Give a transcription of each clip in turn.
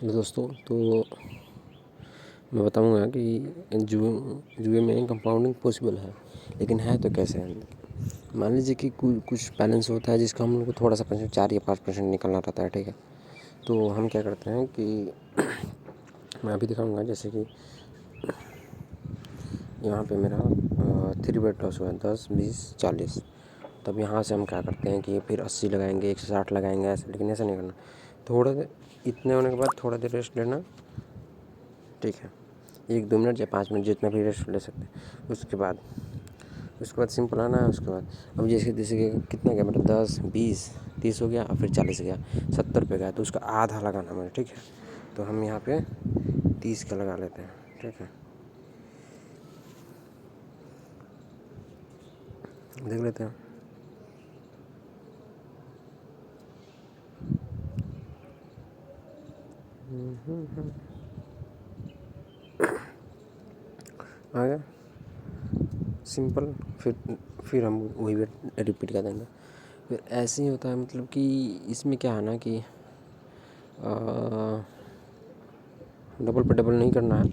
Hello दोस्तों। तो मैं बताऊंगा कि जुए में कंपाउंडिंग पॉसिबल है, लेकिन है तो कैसे है। मान लीजिए कि कुछ बैलेंस होता है जिसका हम लोग को थोड़ा सा परसेंट 4 या 5% निकलना रहता है, ठीक है। तो हम क्या करते हैं कि मैं अभी दिखाऊंगा, जैसे कि यहाँ पे मेरा 3 बेट लॉस हुआ है 10, 20, 40। तब यहाँ से हम क्या करते हैं कि फिर 80 लगाएंगे, 160 लगाएंगे, ऐसे। लेकिन ऐसा नहीं करना। थोड़ा इतने होने के बाद थोड़ा देर रेस्ट लेना, ठीक है। 1-2 मिनट या 5 मिनट जितना भी रेस्ट ले सकते हैं। उसके बाद सिंपल आना है। उसके बाद अब जैसे जैसे कि कितना गया, मतलब 10, 20, 30 हो गया और फिर 40 गया, 70 पे गया, तो उसका आधा लगाना मुझे, ठीक है। तो हम यहाँ पे 30 का लगा लेते हैं, ठीक है। देख लेते हैं। आ गया सिंपल। फिर हम वही रिपीट कर देंगे। फिर ऐसे ही होता है, मतलब कि इसमें क्या है ना कि डबल पे डबल नहीं करना है।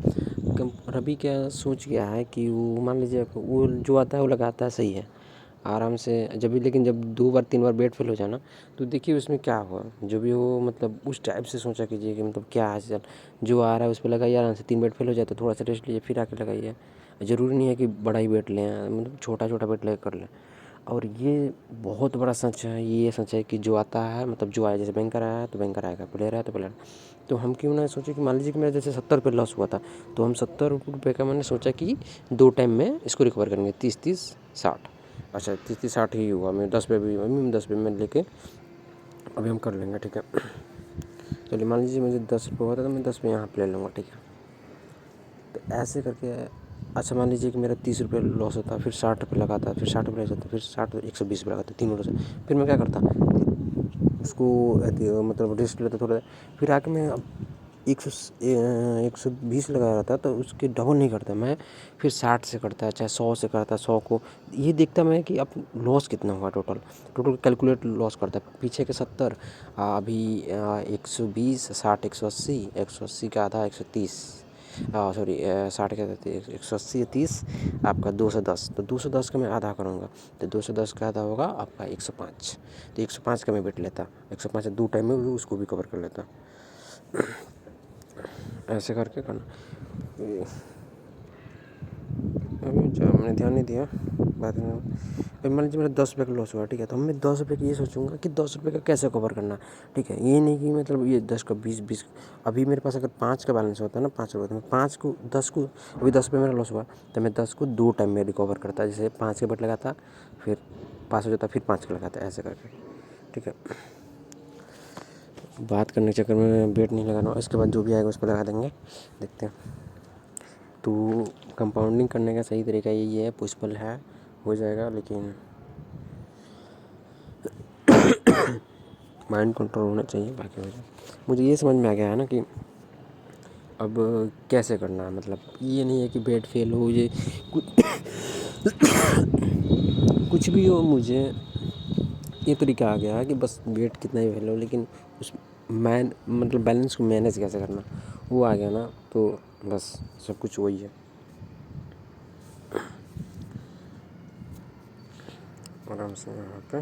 रवि क्या सोच गया है कि वो, मान लीजिए वो जो आता है वो लगाता है, सही है, आराम से जब भी। लेकिन जब 2 बार 3 बार बेट फेल हो जाए ना, तो देखिए उसमें क्या हुआ। जो भी हो, मतलब उस टाइप से सोचा कीजिए कि मतलब क्या है, चल जो आ रहा है उस पर लगाइए आराम से। 3 बेट फेल हो जाए तो थोड़ा सा रेस्ट लीजिए, फिर आके लगाइए। ज़रूरी नहीं है कि बड़ा ही बेट लें, मतलब छोटा छोटा बेट ले कर लें। और ये बहुत बड़ा सच है। ये सच है कि जो आता है, मतलब जो आया, जैसे बैंकर आया है तो बैंकर आएगा, प्लेयर आया तो प्लेयर। तो हम क्यों ना सोचे कि मान लीजिए कि मेरा जैसे 70 रुपये लॉस हुआ था, तो हम 70 रुपये का मैंने सोचा कि 2 टाइम में इसको रिकवर करेंगे, 30-30-60। अच्छा, 30-30-60 ही हुआ। मैं 10 पे भी, 10 पे में लेके अभी हम कर लेंगे, ठीक है। चलिए मान लीजिए मुझे 10 रुपये हुआ था, तो मैं 10 पे यहाँ पे ले लूँगा, ठीक है। तो ऐसे करके, अच्छा मान लीजिए कि मेरा 30 रुपये लॉस होता, फिर 60 रुपये लगाता, फिर 60 रुपये लग जाता, फिर 60, 120 रुपये लगाता, 3 से। फिर मैं क्या करता, उसको मतलब रेस्ट लेता थोड़ा। फिर आके मैं 120 लगा रहा था, तो उसके डबल नहीं करता मैं, फिर 60 से करता, चाहे 100 से करता। 100 को ये देखता मैं कि अब लॉस कितना हुआ, टोटल कैलकुलेट लॉस करता। पीछे के 70, अभी 120, 60, 180, 180 का आधा 130, सॉरी 60 का 180, 30, आपका 210। तो 210 का मैं आधा करूँगा, तो 210 का आधा होगा आपका 105। तो 105 का मैं बेट लेता, 105 2 टाइम में भी उसको भी कवर कर लेता। ऐसे करके करना। मैंने ध्यान नहीं दिया बात में। अभी मान लीजिए मेरा 10 रुपये का लॉस हुआ, ठीक है। तो मैं 10 रुपये की ये सोचूंगा कि 10 रुपये का कैसे कवर करना, ठीक है। ये नहीं कि मतलब ये 10 का 20-20। अभी मेरे पास अगर 5 का बैलेंस होता है ना, 5 रुपये, तो मैं 5 को 10 को, अभी 10 रुपये मेरा लॉस हुआ, तो मैं 10 को 2 टाइम में रिकवर करता। जैसे 5 के बेट लगाता, फिर 5 हो जाता, फिर 5 का लगाता, ऐसे करके, ठीक है। बात करने के चक्कर में बेट नहीं लगाना। इसके बाद जो भी आएगा उस पर लगा देंगे, देखते हैं। तो कंपाउंडिंग करने का सही तरीका यही है, पॉसिबल है, हो जाएगा, लेकिन माइंड कंट्रोल होना चाहिए, बाकी हो जाए। मुझे ये समझ में आ गया है ना कि अब कैसे करना है। मतलब ये नहीं है कि बेट फेल हो, ये कुछ भी हो, मुझे ये तरीका आ गया है कि बस बेट कितना ही फेल हो, लेकिन उस मतलब बैलेंस को मैनेज कैसे करना, वो आ गया ना। तो बस सब कुछ वही है। आराम से यहाँ पे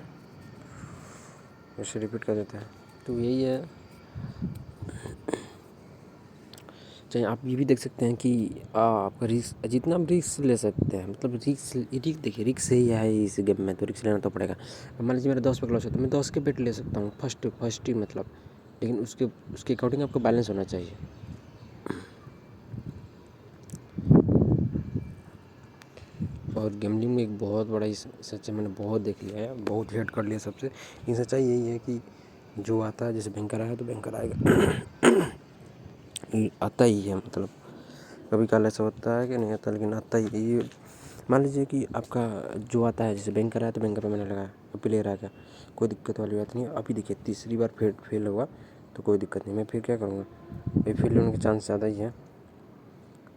ऐसे रिपीट कर देते हैं। तो यही है। चाहे आप ये भी देख सकते हैं कि आपका रिस्क, जितना आप रिस्क ले सकते हैं, मतलब रिस्क देखिए, रिस्क से ही है इस गेम में, तो रिस्क लेना तो पड़ेगा। अब मान लीजिए मेरा 10 पे लॉस है, तो मैं 10 के बेट ले सकता हूँ, फर्स्ट ही मतलब। लेकिन उसके अकॉर्डिंग आपको बैलेंस होना चाहिए। और गैम्बलिंग में एक बहुत बड़ा सच्चाई मैंने बहुत देख लिया है, बहुत वेट कर लिया सबसे। ये सच्चाई यही है कि जो आता है, जैसे बैंकर आया तो बैंकर आएगा, आता ही है। मतलब कभी काल ऐसा होता है कि नहीं आता, लेकिन आता ही है ये। मान लीजिए कि आपका जो आता है, जैसे बैंकर आया तो बैंकर पे मैंने लगाया, अब प्लेयर आ गया, कोई दिक्कत वाली बात नहीं है। अभी देखिए तीसरी बार फेल हुआ तो कोई दिक्कत नहीं, मैं फिर क्या करूँगा, भाई फेल होने के चांस ज़्यादा ही है,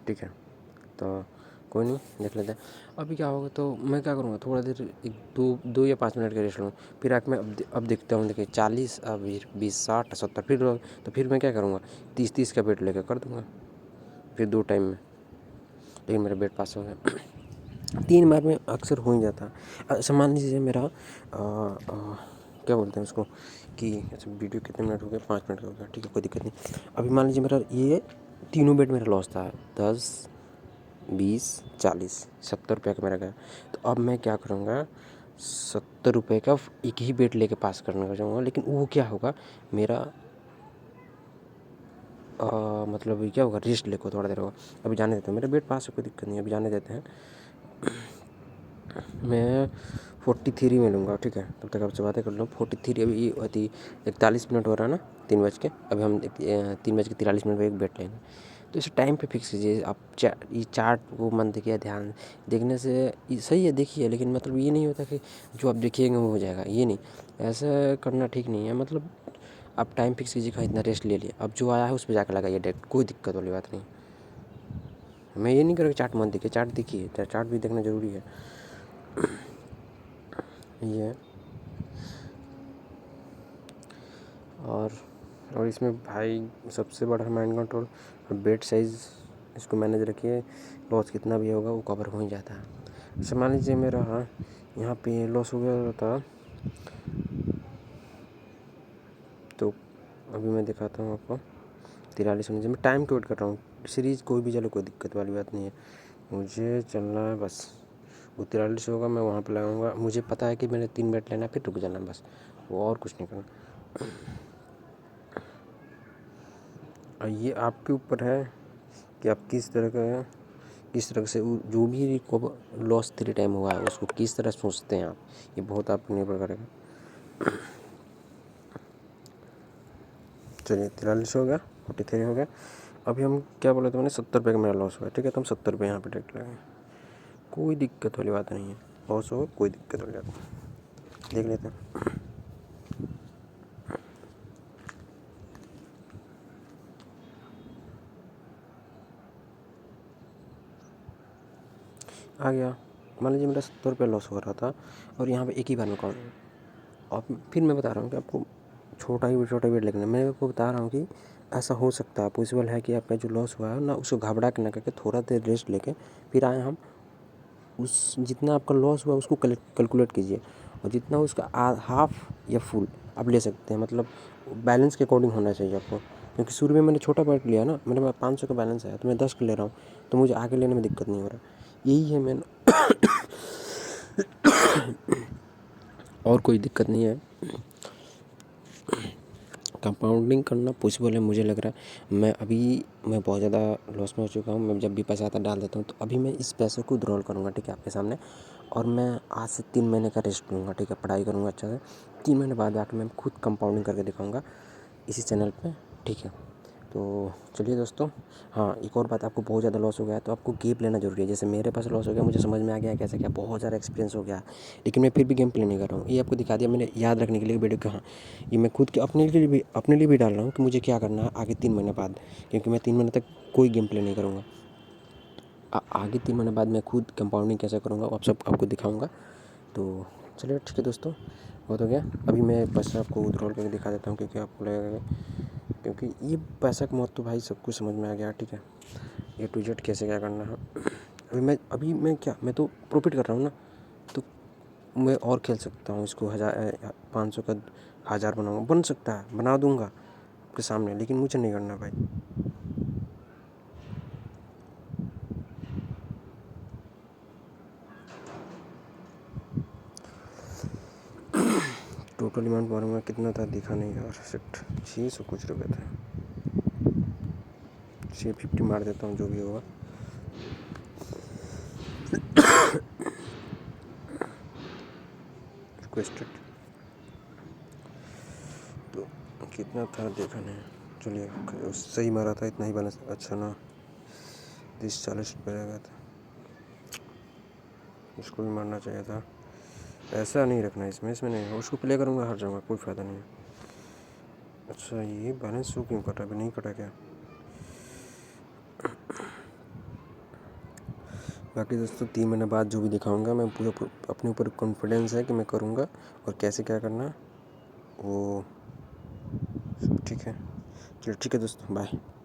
ठीक है। तो कोई नहीं, देख लेते हैं। अभी क्या होगा तो मैं क्या करूँगा, थोड़ा देर एक दो या 5 मिनट का रेस्ट लूँ, फिर आके मैं अब देखता हूँ, देखिए 40, अब 20, 60, 70, तो फिर मैं क्या करूँगा, 30 का वेट लेकर कर दूँगा फिर 2 टाइम में। लेकिन मेरा वेट पास हो गया 3 बार में अक्सर हो ही जाता। अच्छा मान लीजिए मेरा क्या बोलते हैं उसको कि अच्छा वीडियो कितने मिनट हो गए, 5 मिनट का हो गया, ठीक है, कोई दिक्कत नहीं। अभी मान लीजिए मेरा ये तीनों बेट मेरा लॉस था, 10, 20, 40, 70 रुपये का मेरा गया। तो अब मैं क्या करूँगा, 70 रुपये का एक ही बेट लेके पास करने का चाहूँगा। लेकिन वो क्या होगा मेरा मतलब क्या होगा, रेस्ट लेको थोड़ा देर होगा। अभी जाने देते हैं, मेरा बेट पास है, कोई दिक्कत नहीं, अभी जाने देते हैं। मैं 43 में लूँगा, ठीक है, तब तक आपसे बातें कर लूँ। 43 अभी होती 41 मिनट हो रहा है ना, 3 बज के, अभी हम 3:43 में एक बेट लेंगे। तो इसे टाइम पे फिक्स कीजिए आप। ये चार्ट को मन देखिए, ध्यान देखने से सही है, देखिए, लेकिन मतलब ये नहीं होता कि जो आप देखिएगा वो हो जाएगा, ये नहीं, ऐसा करना ठीक नहीं है। मतलब आप टाइम फिक्स कीजिए, कहाँ इतना रेस्ट ले लिए, अब जो आया है उस पर जाकर लगाइए डायरेक्ट, कोई दिक्कत वाली बात नहीं। मैं ये नहीं करूँगा चार्ट मत देखिए, चार्ट देखिए, चार्ट भी देखना ज़रूरी है। ये और इसमें भाई सबसे बड़ा है माइंड कंट्रोल और बेड साइज़, इसको मैनेज रखिए, लॉस कितना भी होगा वो कवर हो ही जाता है। अच्छा मान लीजिए मेरा यहाँ पे लॉस हो गया था, तो अभी मैं दिखाता हूँ आपको 43 होने, मैं टाइम को वेट कर रहा हूँ, सीरीज़ कोई भी चलो, कोई दिक्कत वाली बात नहीं है, मुझे चलना है बस। वो 43 होगा, मैं वहाँ पे लगाऊंगा, मुझे पता है कि मैंने 3 मिनट लेना, फिर रुक जाना बस, वो और कुछ नहीं करना। और ये आपके ऊपर है कि आप किस तरह से जो भी को लॉस 3 टाइम हुआ है उसको किस तरह सोचते हैं आप, ये बहुत आप निर्भर करेगा। चलिए 43 हो गया, 43 हो गया। अभी हम क्या बोले थे, मैंने 70 रुपये का मेरा लॉस हुआ है, ठीक है, तो हम 70 रुपये यहाँ पे डायरेक्ट लगाएंगे, कोई दिक्कत वाली बात नहीं है, लॉस हो कोई दिक्कत वाली बात नहीं, देख लेते हैं। आ गया, मान लीजिए मेरा 70 रुपये लॉस हो रहा था और यहाँ पे एक ही बार में कौन, और फिर मैं बता रहा हूँ कि आपको छोटा ही वेट लगना है। मैं आपको बता रहा हूँ कि ऐसा हो सकता है, पॉसिबल है कि आपका जो लॉस हुआ है ना, उसको घबरा के ना करके थोड़ा देर रेस्ट लेके फिर आए हम उस जितना आपका लॉस हुआ उसको कैलकुलेट कीजिए, और जितना उसका हाफ या फुल आप ले सकते हैं, मतलब बैलेंस के अकॉर्डिंग होना चाहिए आपको। क्योंकि शुरू में मैंने छोटा बैट लिया ना, मेरे पास 500 का बैलेंस है, तो मैं 10 का ले रहा हूँ, तो मुझे आगे लेने में दिक्कत नहीं हो रहा, यही है मैंने और कोई दिक्कत नहीं है। कंपाउंडिंग करना पॉसिबल है, मुझे लग रहा है। मैं बहुत ज़्यादा लॉस में हो चुका हूँ, मैं जब भी पैसा आता डाल देता हूँ, तो अभी मैं इस पैसे को विड्रॉल करूँगा, ठीक है, आपके सामने। और मैं आज से 3 महीने का रेस्ट लूँगा, ठीक है, पढ़ाई करूँगा अच्छा से, 3 महीने बाद जाकर मैं खुद कंपाउंडिंग करके दिखाऊँगा इसी चैनल पे, ठीक है। तो चलिए दोस्तों, हाँ एक और बात, आपको बहुत ज़्यादा लॉस हो गया है तो आपको गेप लेना ज़रूरी है। जैसे मेरे पास लॉस हो गया, मुझे समझ में आ गया कैसे क्या, बहुत ज़्यादा एक्सपीरियंस हो गया, लेकिन मैं फिर भी गेम प्ले नहीं कर रहा हूँ। ये आपको दिखा दिया मैंने, याद रखने के लिए वीडियो कहाँ, ये मैं खुद के अपने लिए भी डाल रहा हूँ कि मुझे क्या करना है आगे 3 महीने बाद, क्योंकि मैं 3 महीने तक कोई गेम प्ले नहीं करूँगा। आगे 3 महीने बाद मैं खुद कंपाउंडिंग कैसे करूँगा आप सब आपको दिखाऊँगा। तो चलिए ठीक है दोस्तों, बहुत हो गया। अभी मैं पैसा आपको विड्रॉल करके दिखा देता हूँ, क्योंकि आपको लगेगा, क्योंकि ये पैसा का महत्व भाई सब कुछ समझ में आ गया, ठीक है, ए टू जेड कैसे क्या करना है। अभी मैं क्या, मैं तो प्रॉफिट कर रहा हूँ ना, तो मैं और खेल सकता हूँ इसको, 500 का 1000 बनाऊँगा, बन सकता है, बना दूँगा आपके सामने, लेकिन मुझे नहीं करना भाई। टोटल अमाउंट मारूंगा कितना था, दिखा नहीं यार, शिट, 600 कुछ रुपये थे, 650 मार देता हूँ जो भी होगा। रिक्वेस्टेड तो कितना था देखा नहीं, चलिए सही मारा था, इतना ही बैलेंस, अच्छा ना 30-40 रुपये रह गया था, उसको भी मारना चाहिए था। ऐसा नहीं रखना इसमें नहीं, उसको प्ले करूँगा हार जाऊँगा, कोई फ़ायदा नहीं है। अच्छा ये बैलेंस शो क्यों कटा, अभी नहीं कटा क्या, बाकी दोस्तों 3 महीने बाद जो भी दिखाऊंगा मैं पूरा अपने ऊपर कॉन्फिडेंस है कि मैं करूँगा और कैसे क्या करना वो ठीक है। चलो ठीक है दोस्तों, बाय।